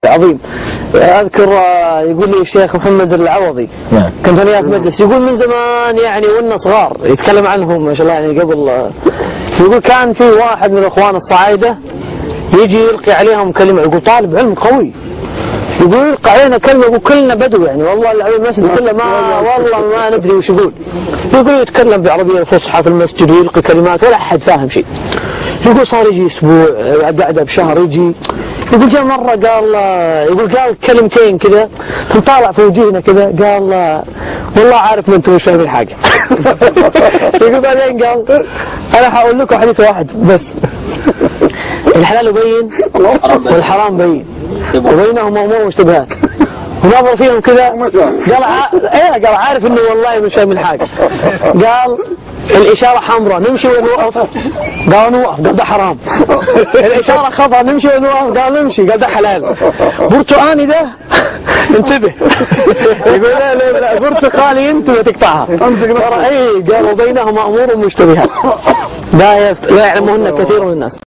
عظيم. اذكر يقول لي الشيخ محمد العوضي كنت انا في مجلس، يقول من زمان يعني وانا صغار يتكلم عنهم ما شاء الله يعني قبل، يقول كان في واحد من الاخوان الصعايده يجي يلقي عليهم كلمه، يقول طالب علم قوي، يقول يلقي علينا كلمه وكلنا بدو يعني والله العظيم المسجد كله والله ما ندري وش يقول يتكلم بعربيه فصحى في المسجد ويلقي كلمات ولا احد فاهم شيء. يقول صار يجي اسبوع قعده بشهر يجي، يقول جاء مرة قال كلمتين كذا طالع في وجهنا كذا، قال والله عارف ما انتم مش فاهمين حاجة. يقول بعدين قال أنا حقول لكم حديث واحد بس، الحلال بين والحرام بين وبينهما أمور مشتبهات، ونظر فيهم كذا قال عارف انه والله مش فاهمين حاجة. قال الإشارة حمراء نمشي ونوقف، قال نوقف، قال ده حرام. الإشارة خضراء نمشي ونوقف، قال نمشي، قال ده حلال. برتقاني ده انتبه. يقول لا برتقالي انت ما تقطعها. اي قال وبينهما امور مشتبهات لا يعلمهن كثير من الناس.